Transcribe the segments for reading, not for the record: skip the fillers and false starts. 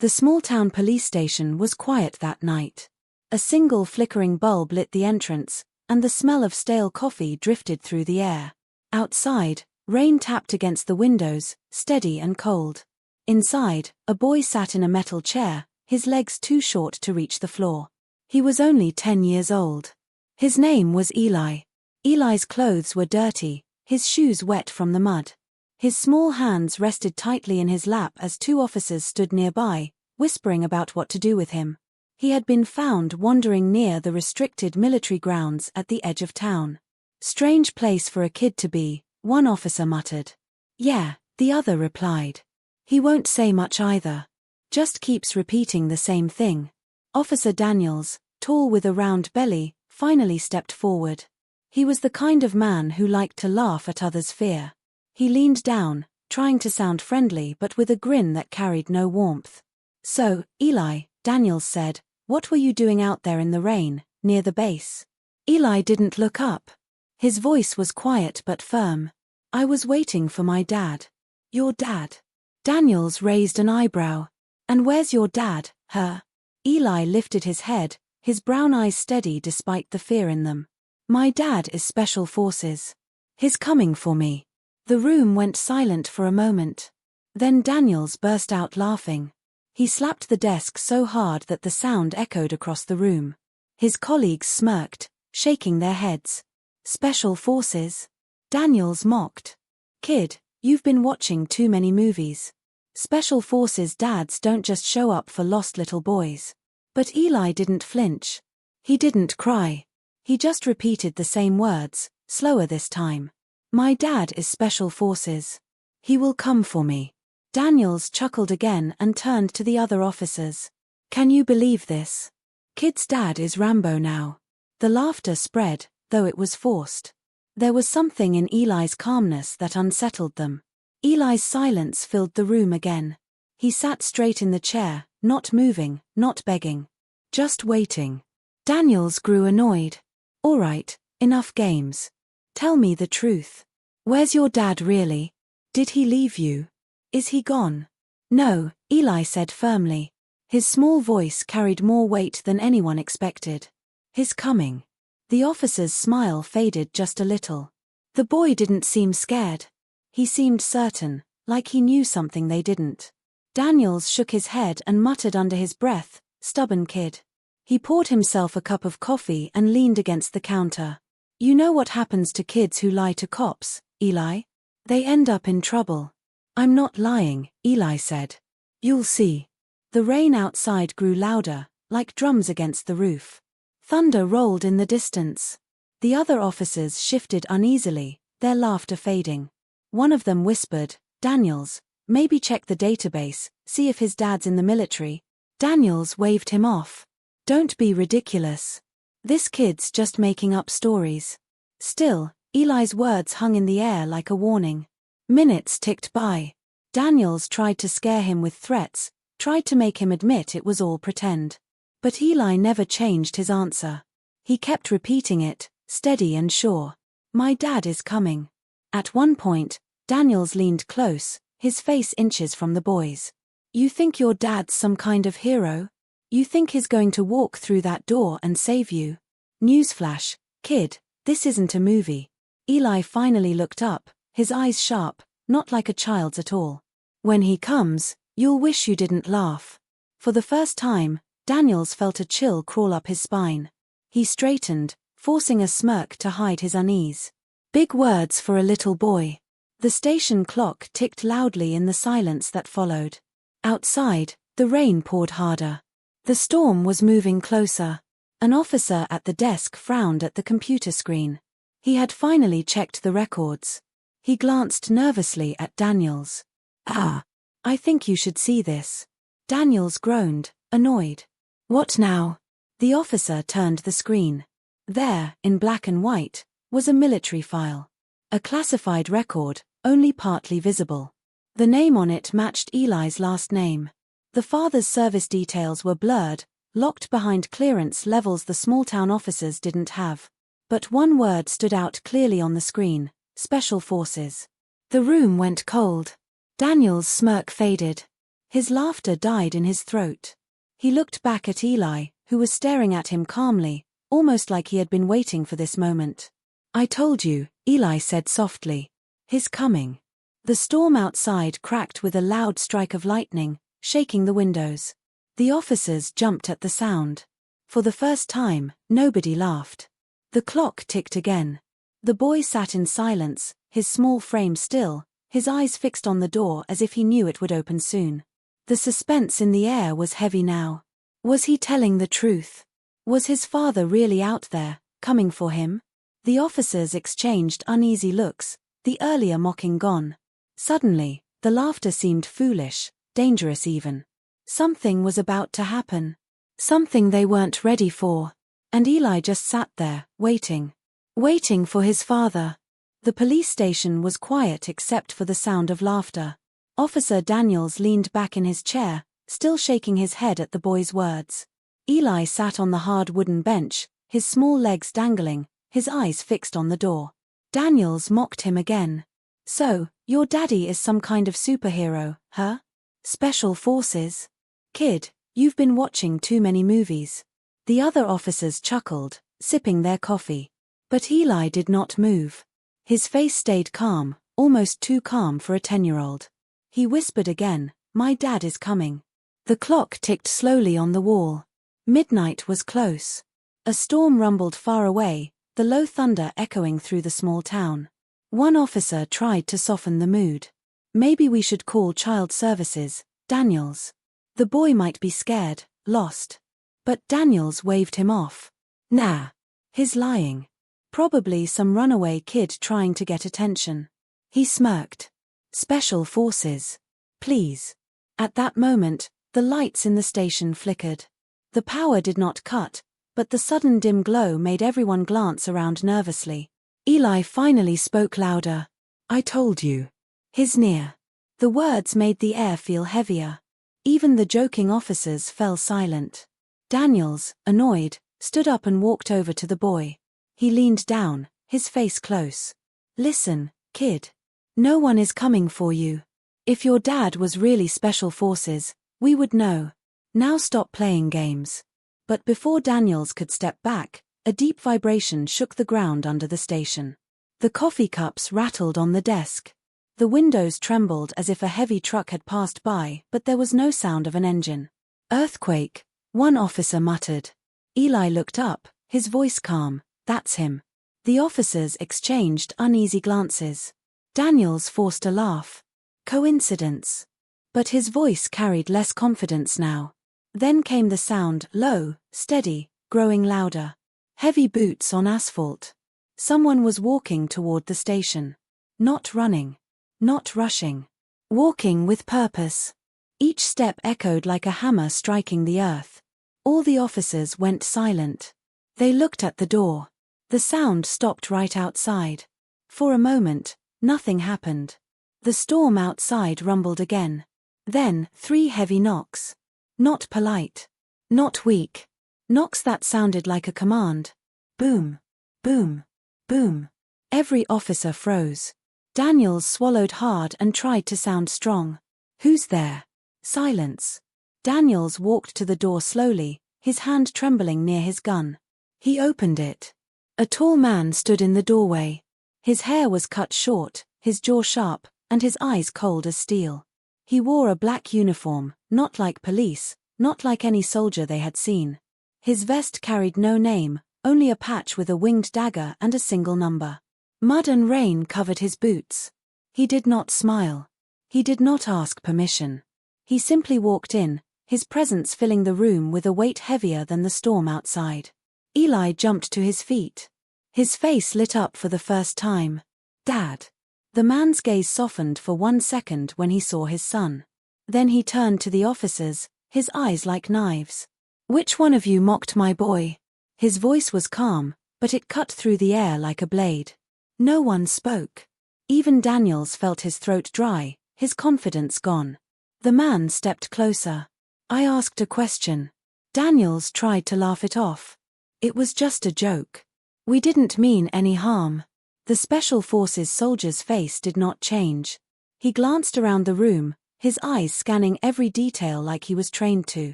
The small-town police station was quiet that night. A single flickering bulb lit the entrance, and the smell of stale coffee drifted through the air. Outside, rain tapped against the windows, steady and cold. Inside, a boy sat in a metal chair, his legs too short to reach the floor. He was only 10 years old. His name was Eli. Eli's clothes were dirty, his shoes wet from the mud. His small hands rested tightly in his lap as two officers stood nearby, whispering about what to do with him. He had been found wandering near the restricted military grounds at the edge of town. "Strange place for a kid to be," one officer muttered. "Yeah," the other replied. "He won't say much either. Just keeps repeating the same thing." Officer Daniels, tall with a round belly, finally stepped forward. He was the kind of man who liked to laugh at others' fear. He leaned down, trying to sound friendly but with a grin that carried no warmth. "So, Eli," Daniels said, "what were you doing out there in the rain, near the base?" Eli didn't look up. His voice was quiet but firm. "I was waiting for my dad." "Your dad?" Daniels raised an eyebrow. "And where's your dad, huh?" Eli lifted his head, his brown eyes steady despite the fear in them. "My dad is Special Forces. He's coming for me." The room went silent for a moment. Then Daniels burst out laughing. He slapped the desk so hard that the sound echoed across the room. His colleagues smirked, shaking their heads. "Special Forces?" Daniels mocked. "Kid, you've been watching too many movies. Special Forces dads don't just show up for lost little boys." But Eli didn't flinch. He didn't cry. He just repeated the same words, slower this time. "My dad is Special Forces. He will come for me." Daniels chuckled again and turned to the other officers. "Can you believe this? Kid's dad is Rambo now." The laughter spread, though it was forced. There was something in Eli's calmness that unsettled them. Eli's silence filled the room again. He sat straight in the chair, not moving, not begging. Just waiting. Daniels grew annoyed. "All right, enough games. Tell me the truth. Where's your dad really? Did he leave you? Is he gone?" "No," Eli said firmly. His small voice carried more weight than anyone expected. "He's coming." The officer's smile faded just a little. The boy didn't seem scared. He seemed certain, like he knew something they didn't. Daniels shook his head and muttered under his breath, "Stubborn kid." He poured himself a cup of coffee and leaned against the counter. "You know what happens to kids who lie to cops, Eli? They end up in trouble." "I'm not lying," Eli said. "You'll see." The rain outside grew louder, like drums against the roof. Thunder rolled in the distance. The other officers shifted uneasily, their laughter fading. One of them whispered, "Daniels, maybe check the database, see if his dad's in the military." Daniels waved him off. "Don't be ridiculous. This kid's just making up stories." Still, Eli's words hung in the air like a warning. Minutes ticked by. Daniels tried to scare him with threats, tried to make him admit it was all pretend. But Eli never changed his answer. He kept repeating it, steady and sure. "My dad is coming." At one point, Daniels leaned close, his face inches from the boys. "You think your dad's some kind of hero? You think he's going to walk through that door and save you? Newsflash, kid, this isn't a movie." Eli finally looked up, his eyes sharp, not like a child's at all. "When he comes, you'll wish you didn't laugh." For the first time, Daniels felt a chill crawl up his spine. He straightened, forcing a smirk to hide his unease. Big words for a little boy. The station clock ticked loudly in the silence that followed. Outside, the rain poured harder. The storm was moving closer. An officer at the desk frowned at the computer screen. He had finally checked the records. He glanced nervously at Daniels. "Ah, I think you should see this." Daniels groaned, annoyed. "What now?" The officer turned the screen. There, in black and white, was a military file. A classified record, only partly visible. The name on it matched Eli's last name. The father's service details were blurred, locked behind clearance levels the small-town officers didn't have. But one word stood out clearly on the screen: Special Forces. The room went cold. Daniel's smirk faded. His laughter died in his throat. He looked back at Eli, who was staring at him calmly, almost like he had been waiting for this moment. "I told you," Eli said softly. "He's coming." The storm outside cracked with a loud strike of lightning, shaking the windows. The officers jumped at the sound. For the first time, nobody laughed. The clock ticked again. The boy sat in silence, his small frame still, his eyes fixed on the door as if he knew it would open soon. The suspense in the air was heavy now. Was he telling the truth? Was his father really out there, coming for him? The officers exchanged uneasy looks, the earlier mocking gone. Suddenly, the laughter seemed foolish, dangerous even. Something was about to happen. Something they weren't ready for. And Eli just sat there, waiting. Waiting for his father. The police station was quiet except for the sound of laughter. Officer Daniels leaned back in his chair, still shaking his head at the boy's words. Eli sat on the hard wooden bench, his small legs dangling, his eyes fixed on the door. Daniels mocked him again. "So, your daddy is some kind of superhero, huh? Special forces? Kid, you've been watching too many movies." The other officers chuckled, sipping their coffee. But Eli did not move. His face stayed calm, almost too calm for a 10-year-old. He whispered again, "My dad is coming." The clock ticked slowly on the wall. Midnight was close. A storm rumbled far away, the low thunder echoing through the small town. One officer tried to soften the mood. "Maybe we should call child services, Daniels. The boy might be scared, lost." But Daniels waved him off. "Nah. He's lying. Probably some runaway kid trying to get attention." He smirked. "Special forces. Please." At that moment, the lights in the station flickered. The power did not cut, but the sudden dim glow made everyone glance around nervously. Eli finally spoke louder. "I told you. He's near." The words made the air feel heavier. Even the joking officers fell silent. Daniels, annoyed, stood up and walked over to the boy. He leaned down, his face close. "Listen, kid. No one is coming for you. If your dad was really special forces, we would know. Now stop playing games." But before Daniels could step back, a deep vibration shook the ground under the station. The coffee cups rattled on the desk. The windows trembled as if a heavy truck had passed by, but there was no sound of an engine. "Earthquake," one officer muttered. Eli looked up, his voice calm. "That's him." The officers exchanged uneasy glances. Daniels forced a laugh. Coincidence. But his voice carried less confidence now. Then came the sound, low, steady, growing louder. Heavy boots on asphalt. Someone was walking toward the station. Not running. Not rushing. Walking with purpose. Each step echoed like a hammer striking the earth. All the officers went silent. They looked at the door. The sound stopped right outside. For a moment, nothing happened. The storm outside rumbled again. Then, 3 heavy knocks. Not polite. Not weak. Knocks that sounded like a command. Boom. Boom. Boom. Every officer froze. Daniels swallowed hard and tried to sound strong. "Who's there?" Silence. Daniels walked to the door slowly, his hand trembling near his gun. He opened it. A tall man stood in the doorway. His hair was cut short, his jaw sharp, and his eyes cold as steel. He wore a black uniform, not like police, not like any soldier they had seen. His vest carried no name, only a patch with a winged dagger and a single number. Mud and rain covered his boots. He did not smile. He did not ask permission. He simply walked in, his presence filling the room with a weight heavier than the storm outside. Eli jumped to his feet. His face lit up for the first time. "Dad." The man's gaze softened for 1 second when he saw his son. Then he turned to the officers, his eyes like knives. "Which one of you mocked my boy?" His voice was calm, but it cut through the air like a blade. No one spoke. Even Daniels felt his throat dry, his confidence gone. The man stepped closer. "I asked a question." Daniels tried to laugh it off. "It was just a joke. We didn't mean any harm." The Special Forces soldier's face did not change. He glanced around the room, his eyes scanning every detail like he was trained to.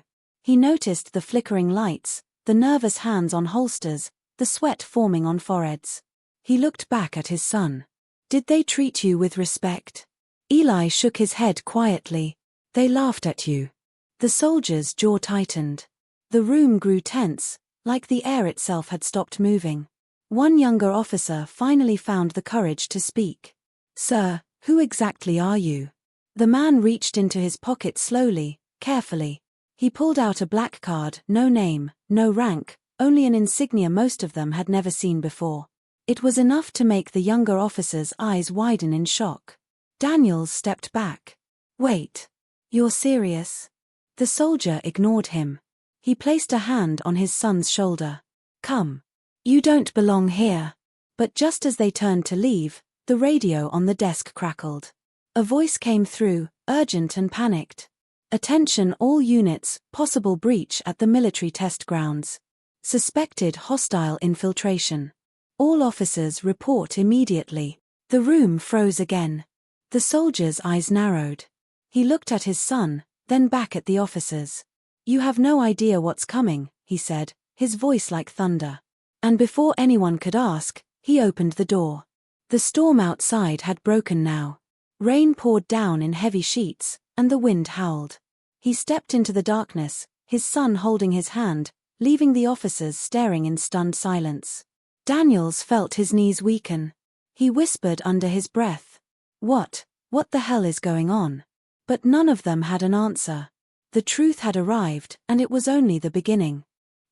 He noticed the flickering lights, the nervous hands on holsters, the sweat forming on foreheads. He looked back at his son. "Did they treat you with respect?" Eli shook his head quietly. "They laughed at you." The soldier's jaw tightened. The room grew tense, like the air itself had stopped moving. One younger officer finally found the courage to speak. "Sir, who exactly are you?" The man reached into his pocket slowly, carefully. He pulled out a black card, no name, no rank, only an insignia most of them had never seen before. It was enough to make the younger officer's eyes widen in shock. Daniels stepped back. "Wait. You're serious?" The soldier ignored him. He placed a hand on his son's shoulder. "Come. You don't belong here." But just as they turned to leave, the radio on the desk crackled. A voice came through, urgent and panicked. "Attention all units, possible breach at the military test grounds. Suspected hostile infiltration. All officers report immediately." The room froze again. The soldier's eyes narrowed. He looked at his son, then back at the officers. "You have no idea what's coming," he said, his voice like thunder. And before anyone could ask, he opened the door. The storm outside had broken now. Rain poured down in heavy sheets, and the wind howled. He stepped into the darkness, his son holding his hand, leaving the officers staring in stunned silence. Daniels felt his knees weaken. He whispered under his breath, What the hell is going on?" But none of them had an answer. The truth had arrived, and it was only the beginning.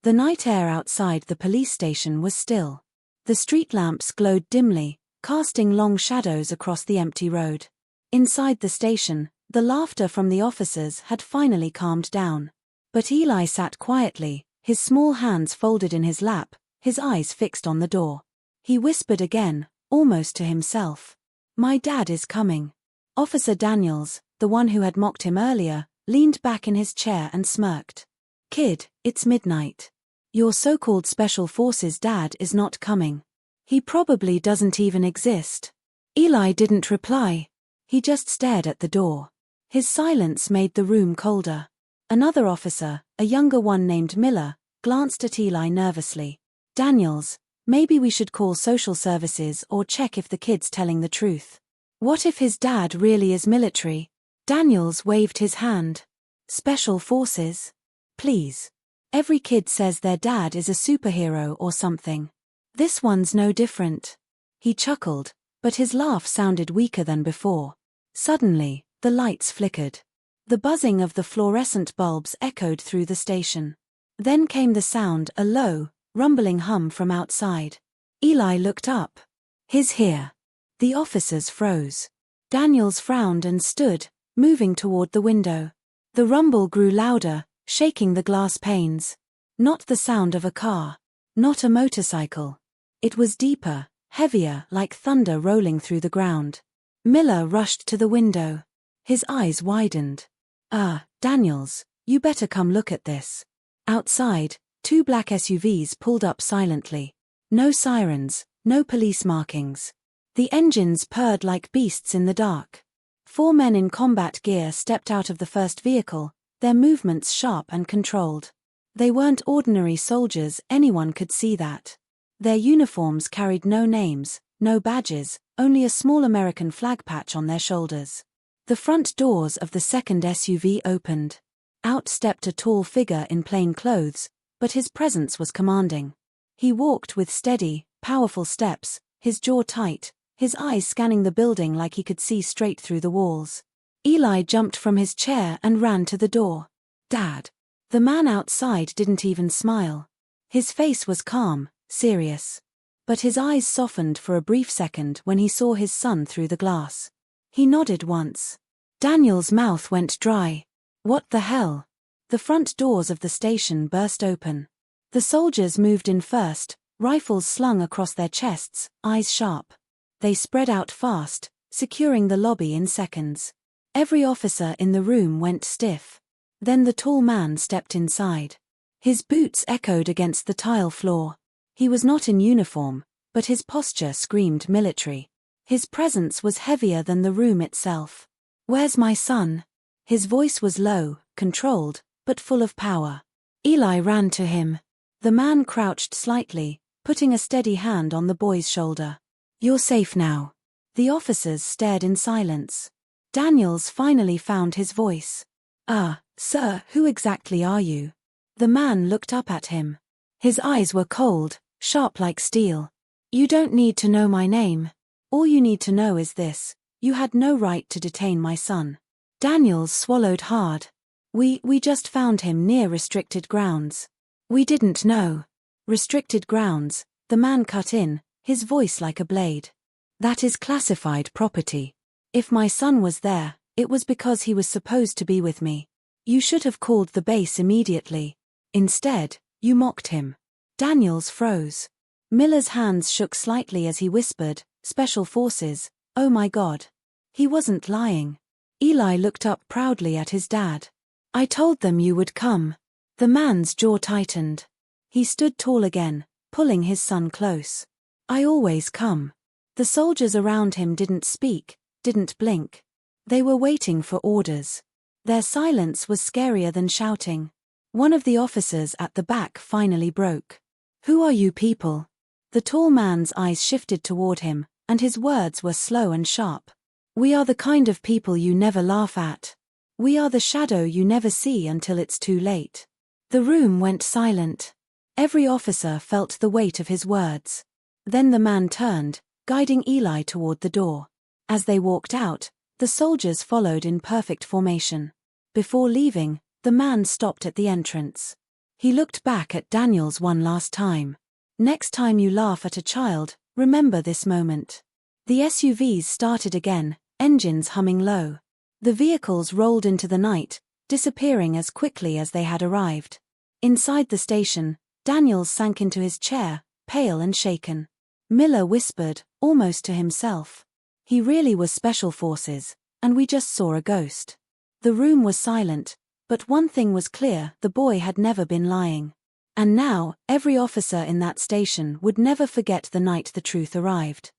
The night air outside the police station was still. The street lamps glowed dimly, casting long shadows across the empty road. Inside the station, the laughter from the officers had finally calmed down. But Eli sat quietly, his small hands folded in his lap, his eyes fixed on the door. He whispered again, almost to himself, "My dad is coming." Officer Daniels, the one who had mocked him earlier, leaned back in his chair and smirked. "Kid, it's midnight. Your so-called Special Forces dad is not coming. He probably doesn't even exist." Eli didn't reply. He just stared at the door. His silence made the room colder. Another officer, a younger one named Miller, glanced at Eli nervously. "Daniels, maybe we should call social services or check if the kid's telling the truth. What if his dad really is military?" Daniels waved his hand. "Special Forces? Please. Every kid says their dad is a superhero or something. This one's no different." He chuckled, but his laugh sounded weaker than before. Suddenly, the lights flickered. The buzzing of the fluorescent bulbs echoed through the station. Then came the sound, a low, rumbling hum from outside. Eli looked up. "He's here." The officers froze. Daniels frowned and stood, moving toward the window. The rumble grew louder, shaking the glass panes. Not the sound of a car. Not a motorcycle. It was deeper, heavier, like thunder rolling through the ground. Miller rushed to the window. His eyes widened. Daniels, you better come look at this." Outside, 2 black SUVs pulled up silently. No sirens, no police markings. The engines purred like beasts in the dark. 4 men in combat gear stepped out of the first vehicle, their movements sharp and controlled. They weren't ordinary soldiers, anyone could see that. Their uniforms carried no names, no badges, only a small American flag patch on their shoulders. The front doors of the second SUV opened. Out stepped a tall figure in plain clothes, but his presence was commanding. He walked with steady, powerful steps, his jaw tight, his eyes scanning the building like he could see straight through the walls. Eli jumped from his chair and ran to the door. "Dad." The man outside didn't even smile. His face was calm, serious. But his eyes softened for a brief second when he saw his son through the glass. He nodded once. Daniel's mouth went dry. What the hell? The front doors of the station burst open. The soldiers moved in first, rifles slung across their chests, eyes sharp. They spread out fast, securing the lobby in seconds. Every officer in the room went stiff. Then the tall man stepped inside. His boots echoed against the tile floor. He was not in uniform, but his posture screamed military. His presence was heavier than the room itself. "Where's my son?" His voice was low, controlled, but full of power. Eli ran to him. The man crouched slightly, putting a steady hand on the boy's shoulder. "You're safe now." The officers stared in silence. Daniels finally found his voice. Sir, who exactly are you?" The man looked up at him. His eyes were cold, sharp like steel. "You don't need to know my name. All you need to know is this: you had no right to detain my son." Daniels swallowed hard. We just found him near restricted grounds. We didn't know." "Restricted grounds," the man cut in, his voice like a blade. "That is classified property. If my son was there, it was because he was supposed to be with me. You should have called the base immediately. Instead, you mocked him." Daniels froze. Miller's hands shook slightly as he whispered, "Special Forces, oh my God." He wasn't lying. Eli looked up proudly at his dad. "I told them you would come." The man's jaw tightened. He stood tall again, pulling his son close. "I always come." The soldiers around him didn't speak, didn't blink. They were waiting for orders. Their silence was scarier than shouting. One of the officers at the back finally broke. "Who are you people?" The tall man's eyes shifted toward him, and his words were slow and sharp. "We are the kind of people you never laugh at. We are the shadow you never see until it's too late." The room went silent. Every officer felt the weight of his words. Then the man turned, guiding Eli toward the door. As they walked out, the soldiers followed in perfect formation. Before leaving, the man stopped at the entrance. He looked back at Daniels one last time. "Next time you laugh at a child, remember this moment." The SUVs started again, engines humming low. The vehicles rolled into the night, disappearing as quickly as they had arrived. Inside the station, Daniels sank into his chair, pale and shaken. Miller whispered, almost to himself, "He really was Special Forces, and we just saw a ghost." The room was silent, but one thing was clear: the boy had never been lying. And now, every officer in that station would never forget the night the truth arrived.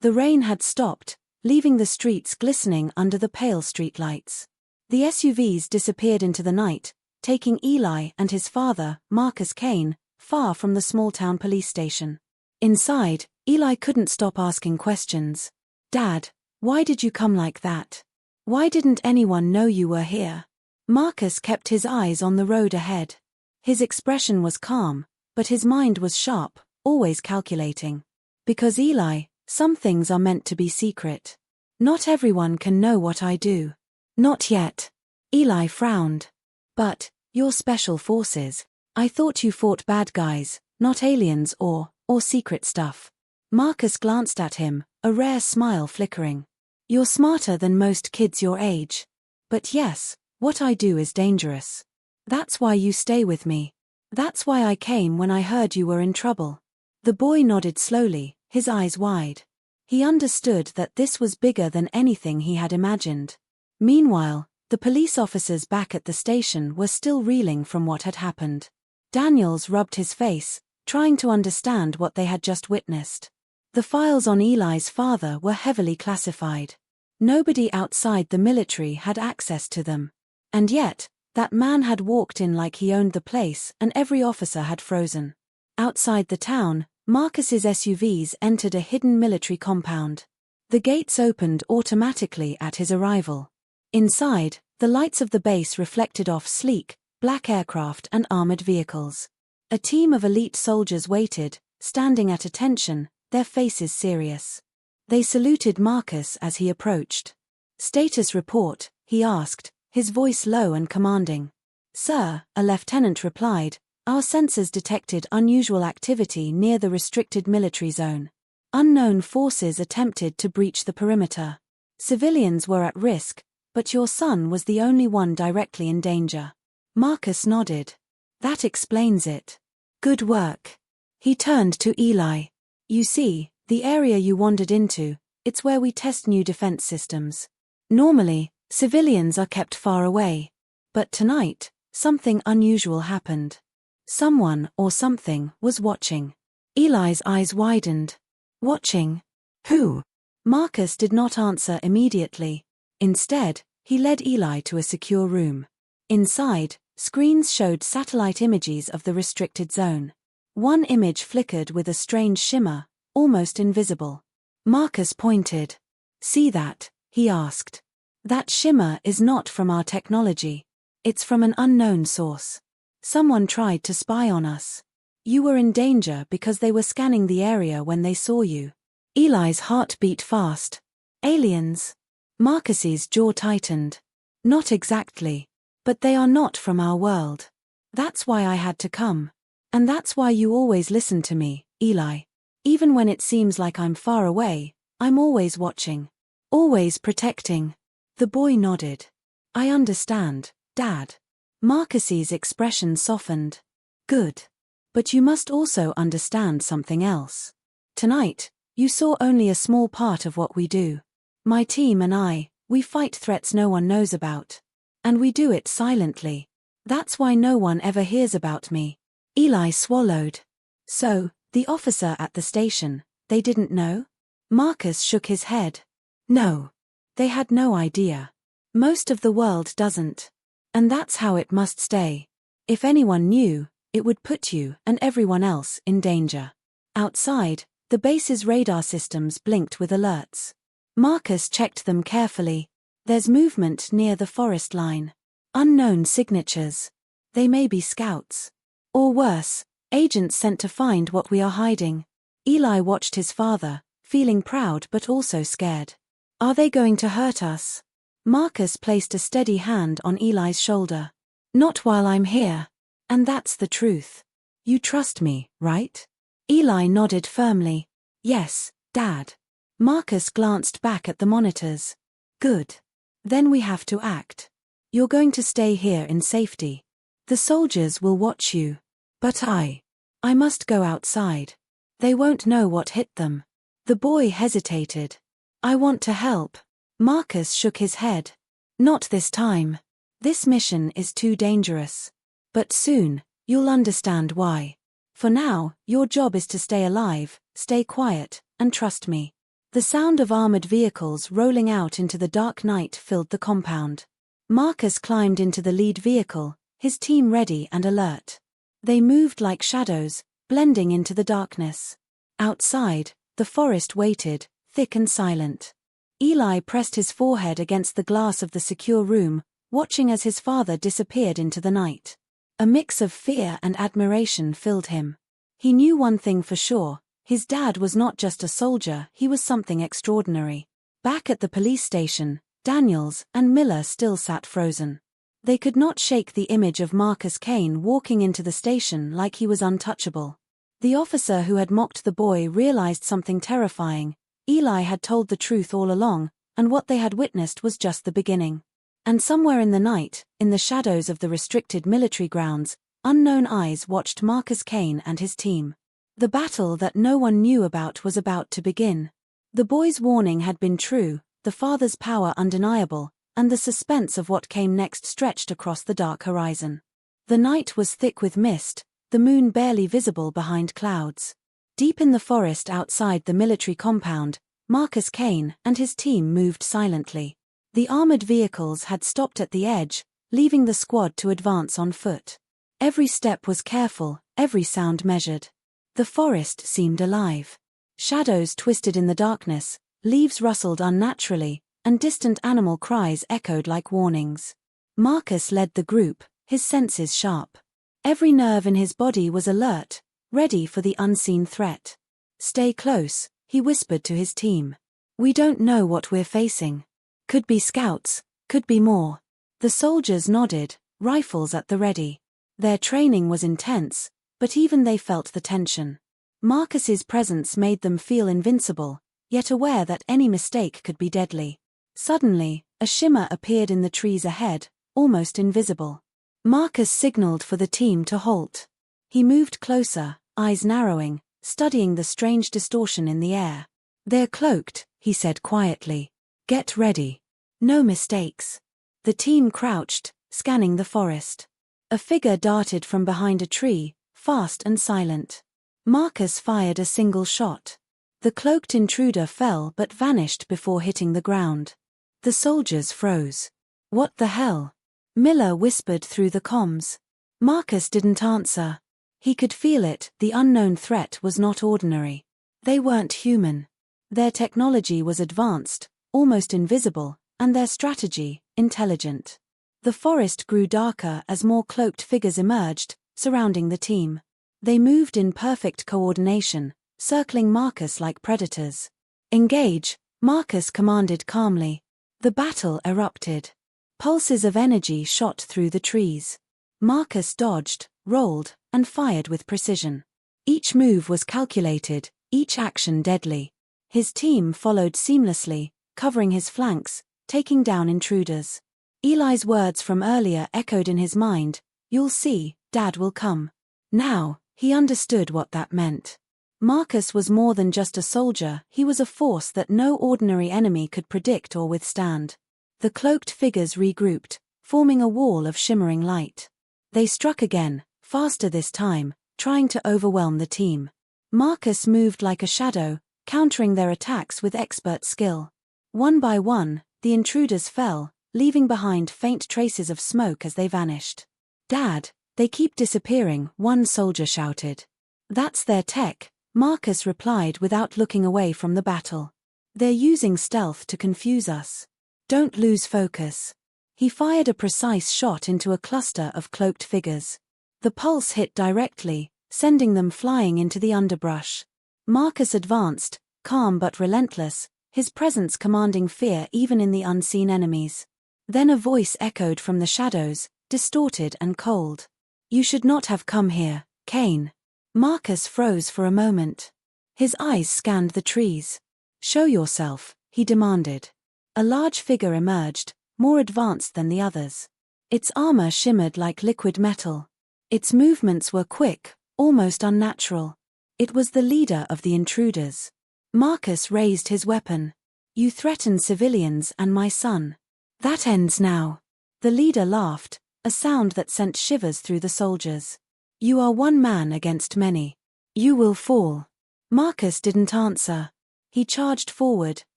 The rain had stopped, leaving the streets glistening under the pale streetlights. The SUVs disappeared into the night, taking Eli and his father, Marcus Kane, far from the small-town police station. Inside, Eli couldn't stop asking questions. "Dad, why did you come like that? Why didn't anyone know you were here?" Marcus kept his eyes on the road ahead. His expression was calm, but his mind was sharp, always calculating. "Because Eli, some things are meant to be secret. Not everyone can know what I do." "Not yet." Eli frowned. "But, you're Special Forces. I thought you fought bad guys, not aliens or secret stuff." Marcus glanced at him, a rare smile flickering. "You're smarter than most kids your age. But yes, what I do is dangerous. That's why you stay with me. That's why I came when I heard you were in trouble." The boy nodded slowly, his eyes wide. He understood that this was bigger than anything he had imagined. Meanwhile, the police officers back at the station were still reeling from what had happened. Daniels rubbed his face, trying to understand what they had just witnessed. The files on Eli's father were heavily classified. Nobody outside the military had access to them. And yet, that man had walked in like he owned the place, and every officer had frozen. Outside the town, Marcus's SUVs entered a hidden military compound. The gates opened automatically at his arrival. Inside, the lights of the base reflected off sleek, black aircraft and armored vehicles. A team of elite soldiers waited, standing at attention, their faces serious. They saluted Marcus as he approached. "Status report," he asked, his voice low and commanding. "Sir," a lieutenant replied, "our sensors detected unusual activity near the restricted military zone. Unknown forces attempted to breach the perimeter. Civilians were at risk, but your son was the only one directly in danger." Marcus nodded. "That explains it. Good work." He turned to Eli. "You see, the area you wandered into, it's where we test new defense systems. Normally, civilians are kept far away. But tonight, something unusual happened. Someone or something was watching." Eli's eyes widened. "Watching? Who?" Marcus did not answer immediately. Instead, He led Eli to a secure room. Inside, screens showed satellite images of the restricted zone. One image flickered with a strange shimmer, almost invisible. Marcus pointed. "See that?" he asked. "That shimmer is not from our technology. It's from an unknown source. Someone tried to spy on us. You were in danger because they were scanning the area when they saw you." Eli's heart beat fast. "Aliens?" Marcus's jaw tightened. "Not exactly. But they are not from our world. That's why I had to come. And that's why you always listen to me, Eli. Even when it seems like I'm far away, I'm always watching. Always protecting." The boy nodded. "I understand, Dad." Marcus's expression softened. "Good. But you must also understand something else. Tonight, you saw only a small part of what we do. My team and I, we fight threats no one knows about. And we do it silently. That's why no one ever hears about me." Eli swallowed. "So, the officer at the station, they didn't know?" Marcus shook his head. "No. They had no idea. Most of the world doesn't. And that's how it must stay. If anyone knew, it would put you and everyone else in danger." Outside, the base's radar systems blinked with alerts. Marcus checked them carefully. "There's movement near the forest line. Unknown signatures. They may be scouts. Or worse, agents sent to find what we are hiding." Eli watched his father, feeling proud but also scared. "Are they going to hurt us?" Marcus placed a steady hand on Eli's shoulder. "Not while I'm here. And that's the truth. You trust me, right?" Eli nodded firmly. "Yes, Dad." Marcus glanced back at the monitors. "Good. Then we have to act. You're going to stay here in safety. The soldiers will watch you. But I must go outside. They won't know what hit them." The boy hesitated. "I want to help." Marcus shook his head. "Not this time. This mission is too dangerous. But soon, you'll understand why. For now, your job is to stay alive, stay quiet, and trust me." The sound of armored vehicles rolling out into the dark night filled the compound. Marcus climbed into the lead vehicle, his team ready and alert. They moved like shadows, blending into the darkness. Outside, the forest waited, thick and silent. Eli pressed his forehead against the glass of the secure room, watching as his father disappeared into the night. A mix of fear and admiration filled him. He knew one thing for sure. His dad was not just a soldier, he was something extraordinary. Back at the police station, Daniels and Miller still sat frozen. They could not shake the image of Marcus Kane walking into the station like he was untouchable. The officer who had mocked the boy realized something terrifying. Eli had told the truth all along, and what they had witnessed was just the beginning. And somewhere in the night, in the shadows of the restricted military grounds, unknown eyes watched Marcus Kane and his team. The battle that no one knew about was about to begin. The boy's warning had been true, the father's power undeniable, and the suspense of what came next stretched across the dark horizon. The night was thick with mist, the moon barely visible behind clouds. Deep in the forest outside the military compound, Marcus Kane and his team moved silently. The armored vehicles had stopped at the edge, leaving the squad to advance on foot. Every step was careful, every sound measured. The forest seemed alive. Shadows twisted in the darkness, leaves rustled unnaturally, and distant animal cries echoed like warnings. Marcus led the group, his senses sharp. Every nerve in his body was alert, ready for the unseen threat. "Stay close," he whispered to his team. "We don't know what we're facing. Could be scouts, could be more." The soldiers nodded, rifles at the ready. Their training was intense, but even they felt the tension. Marcus's presence made them feel invincible, yet aware that any mistake could be deadly. Suddenly, a shimmer appeared in the trees ahead, almost invisible. Marcus signaled for the team to halt. He moved closer, eyes narrowing, studying the strange distortion in the air. "They're cloaked," he said quietly. "Get ready. No mistakes." The team crouched, scanning the forest. A figure darted from behind a tree, fast and silent. Marcus fired a single shot. The cloaked intruder fell but vanished before hitting the ground. The soldiers froze. What the hell? Miller whispered through the comms. Marcus didn't answer. He could feel it, the unknown threat was not ordinary. They weren't human. Their technology was advanced, almost invisible, and their strategy, intelligent. The forest grew darker as more cloaked figures emerged, surrounding the team. They moved in perfect coordination, circling Marcus like predators. Engage, Marcus commanded calmly. The battle erupted. Pulses of energy shot through the trees. Marcus dodged, rolled, and fired with precision. Each move was calculated, each action deadly. His team followed seamlessly, covering his flanks, taking down intruders. Eli's words from earlier echoed in his mind, "You'll see, Dad will come." Now, he understood what that meant. Marcus was more than just a soldier, he was a force that no ordinary enemy could predict or withstand. The cloaked figures regrouped, forming a wall of shimmering light. They struck again, faster this time, trying to overwhelm the team. Marcus moved like a shadow, countering their attacks with expert skill. One by one, the intruders fell, leaving behind faint traces of smoke as they vanished. "Dad, they keep disappearing," one soldier shouted. "That's their tech," Marcus replied without looking away from the battle. "They're using stealth to confuse us. Don't lose focus." He fired a precise shot into a cluster of cloaked figures. The pulse hit directly, sending them flying into the underbrush. Marcus advanced, calm but relentless, his presence commanding fear even in the unseen enemies. Then a voice echoed from the shadows, distorted and cold. "You should not have come here, Kane." Marcus froze for a moment. His eyes scanned the trees. "Show yourself," he demanded. A large figure emerged, more advanced than the others. Its armor shimmered like liquid metal. Its movements were quick, almost unnatural. It was the leader of the intruders. Marcus raised his weapon. "You threaten civilians and my son. That ends now." The leader laughed, a sound that sent shivers through the soldiers. "You are one man against many. You will fall." Marcus didn't answer. He charged forward,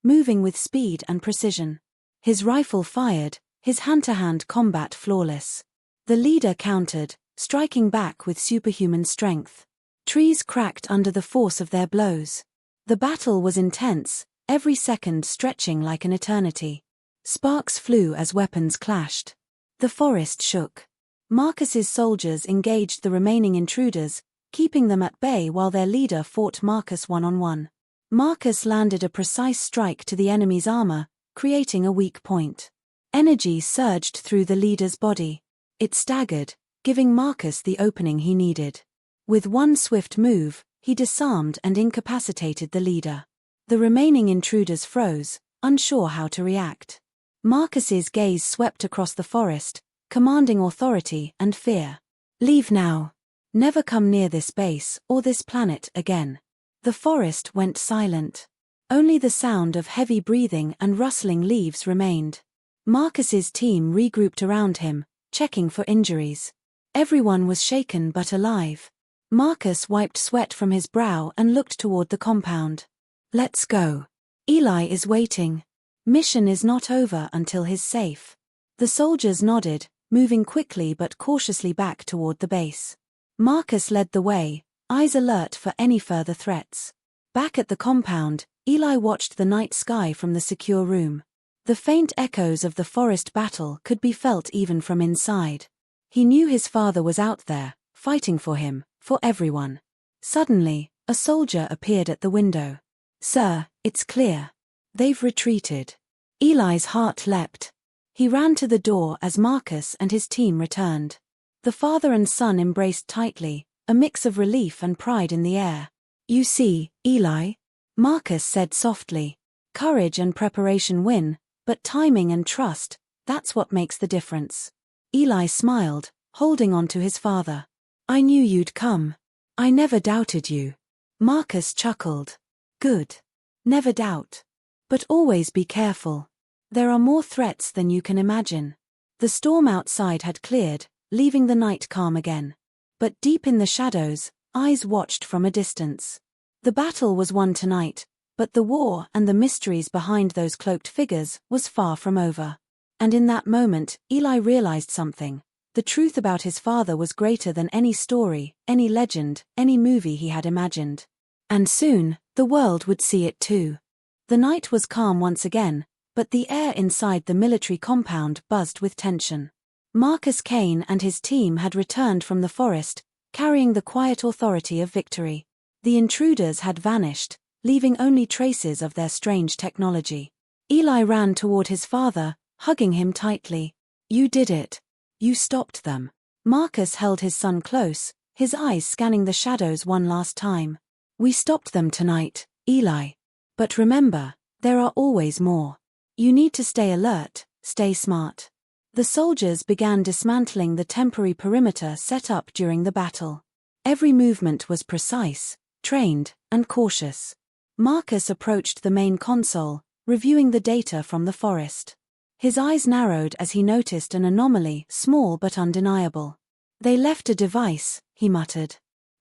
moving with speed and precision. His rifle fired, his hand-to-hand combat flawless. The leader countered, striking back with superhuman strength. Trees cracked under the force of their blows. The battle was intense, every second stretching like an eternity. Sparks flew as weapons clashed. The forest shook. Marcus's soldiers engaged the remaining intruders, keeping them at bay while their leader fought Marcus one-on-one. Marcus landed a precise strike to the enemy's armor, creating a weak point. Energy surged through the leader's body. It staggered, giving Marcus the opening he needed. With one swift move, he disarmed and incapacitated the leader. The remaining intruders froze, unsure how to react. Marcus's gaze swept across the forest, commanding authority and fear. "Leave now. Never come near this base or this planet again." The forest went silent. Only the sound of heavy breathing and rustling leaves remained. Marcus's team regrouped around him, checking for injuries. Everyone was shaken but alive. Marcus wiped sweat from his brow and looked toward the compound. "Let's go. Eli is waiting. Mission is not over until he's safe." The soldiers nodded, moving quickly but cautiously back toward the base. Marcus led the way, eyes alert for any further threats. Back at the compound, Eli watched the night sky from the secure room. The faint echoes of the forest battle could be felt even from inside. He knew his father was out there, fighting for him, for everyone. Suddenly, a soldier appeared at the window. "Sir, it's clear. They've retreated." Eli's heart leapt. He ran to the door as Marcus and his team returned. The father and son embraced tightly, a mix of relief and pride in the air. "You see, Eli," Marcus said softly. "Courage and preparation win, but timing and trust, that's what makes the difference." Eli smiled, holding on to his father. "I knew you'd come. I never doubted you." Marcus chuckled. "Good. Never doubt. But always be careful. There are more threats than you can imagine." The storm outside had cleared, leaving the night calm again. But deep in the shadows, eyes watched from a distance. The battle was won tonight, but the war and the mysteries behind those cloaked figures was far from over. And in that moment, Eli realized something. The truth about his father was greater than any story, any legend, any movie he had imagined. And soon, the world would see it too. The night was calm once again, but the air inside the military compound buzzed with tension. Marcus Kane and his team had returned from the forest, carrying the quiet authority of victory. The intruders had vanished, leaving only traces of their strange technology. Eli ran toward his father, hugging him tightly. "You did it. You stopped them." Marcus held his son close, his eyes scanning the shadows one last time. "We stopped them tonight, Eli. But remember, there are always more. You need to stay alert, stay smart." The soldiers began dismantling the temporary perimeter set up during the battle. Every movement was precise, trained, and cautious. Marcus approached the main console, reviewing the data from the forest. His eyes narrowed as he noticed an anomaly, small but undeniable. "They left a device," he muttered.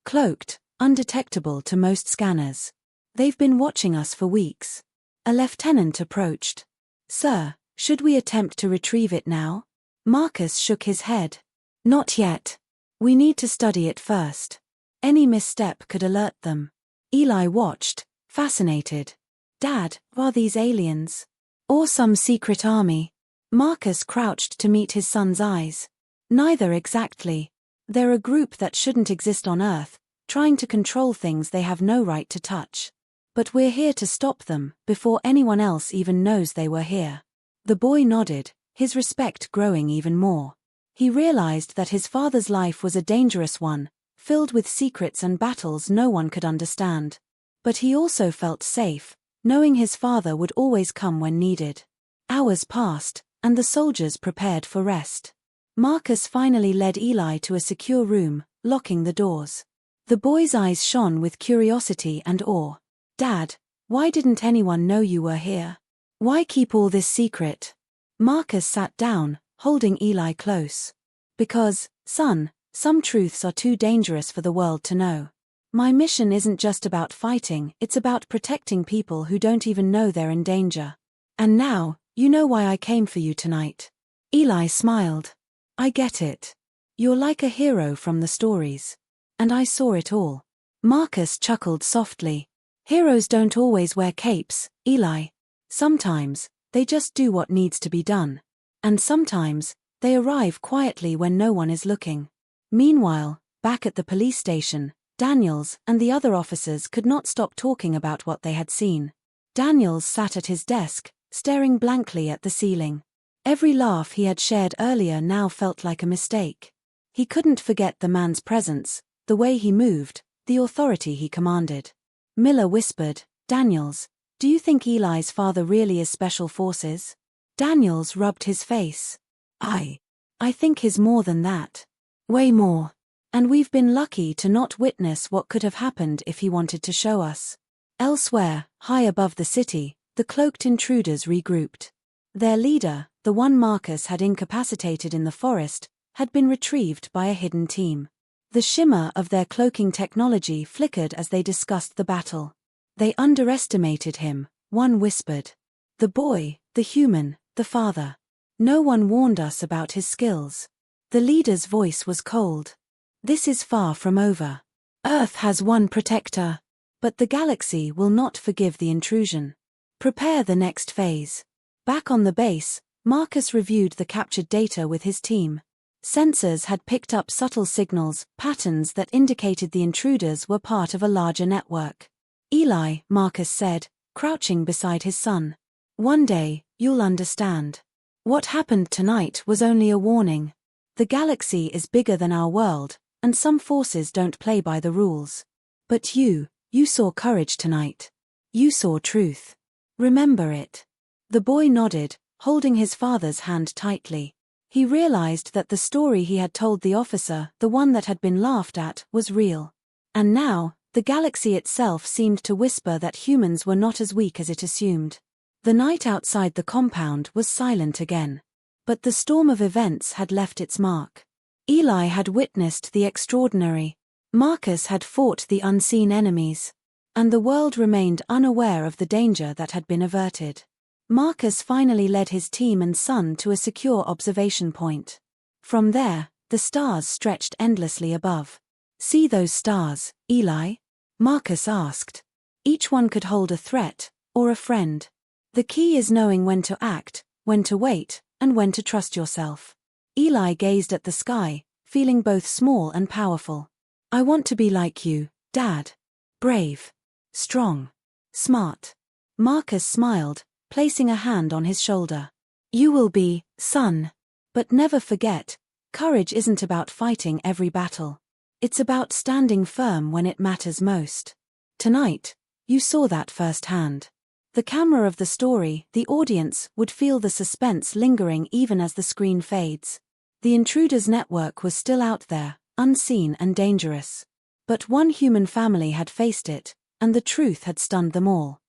"Cloaked, undetectable to most scanners. They've been watching us for weeks." A lieutenant approached. "Sir, should we attempt to retrieve it now?" Marcus shook his head. "Not yet. We need to study it first. Any misstep could alert them." Eli watched, fascinated. "Dad, are these aliens? Or some secret army?" Marcus crouched to meet his son's eyes. "Neither exactly. They're a group that shouldn't exist on Earth, trying to control things they have no right to touch. But we're here to stop them, before anyone else even knows they were here." The boy nodded, his respect growing even more. He realized that his father's life was a dangerous one, filled with secrets and battles no one could understand. But he also felt safe, knowing his father would always come when needed. Hours passed, and the soldiers prepared for rest. Marcus finally led Eli to a secure room, locking the doors. The boy's eyes shone with curiosity and awe. "Dad, why didn't anyone know you were here? Why keep all this secret?" Marcus sat down, holding Eli close. "Because, son, some truths are too dangerous for the world to know. My mission isn't just about fighting, it's about protecting people who don't even know they're in danger. And now, you know why I came for you tonight." Eli smiled. "I get it. You're like a hero from the stories. And I saw it all." Marcus chuckled softly. "Heroes don't always wear capes, Eli. Sometimes, they just do what needs to be done. And sometimes, they arrive quietly when no one is looking." Meanwhile, back at the police station, Daniels and the other officers could not stop talking about what they had seen. Daniels sat at his desk, staring blankly at the ceiling. Every laugh he had shared earlier now felt like a mistake. He couldn't forget the man's presence, the way he moved, the authority he commanded. Miller whispered, "Daniels, do you think Eli's father really is Special Forces?" Daniels rubbed his face. I think he's more than that. Way more. And we've been lucky to not witness what could have happened if he wanted to show us." Elsewhere, high above the city, the cloaked intruders regrouped. Their leader, the one Marcus had incapacitated in the forest, had been retrieved by a hidden team. The shimmer of their cloaking technology flickered as they discussed the battle. "They underestimated him," one whispered. "The boy, the human, the father. No one warned us about his skills." The leader's voice was cold. "This is far from over. Earth has one protector. But the galaxy will not forgive the intrusion. Prepare the next phase." Back on the base, Marcus reviewed the captured data with his team. Sensors had picked up subtle signals, patterns that indicated the intruders were part of a larger network. "Eli," Marcus said, crouching beside his son. "One day, you'll understand. What happened tonight was only a warning. The galaxy is bigger than our world, and some forces don't play by the rules. But you saw courage tonight. You saw truth. Remember it." The boy nodded, holding his father's hand tightly. He realized that the story he had told the officer, the one that had been laughed at, was real. And now, the galaxy itself seemed to whisper that humans were not as weak as it assumed. The night outside the compound was silent again. But the storm of events had left its mark. Eli had witnessed the extraordinary. Marcus had fought the unseen enemies. And the world remained unaware of the danger that had been averted. Marcus finally led his team and son to a secure observation point. From there, the stars stretched endlessly above. "See those stars, Eli?" Marcus asked. "Each one could hold a threat, or a friend. The key is knowing when to act, when to wait, and when to trust yourself." Eli gazed at the sky, feeling both small and powerful. "I want to be like you, Dad. Brave. Strong. Smart." Marcus smiled, placing a hand on his shoulder. "You will be, son. But never forget, courage isn't about fighting every battle. It's about standing firm when it matters most. Tonight, you saw that firsthand." The camera of the story, the audience, would feel the suspense lingering even as the screen fades. The intruder's network was still out there, unseen and dangerous. But one human family had faced it, and the truth had stunned them all.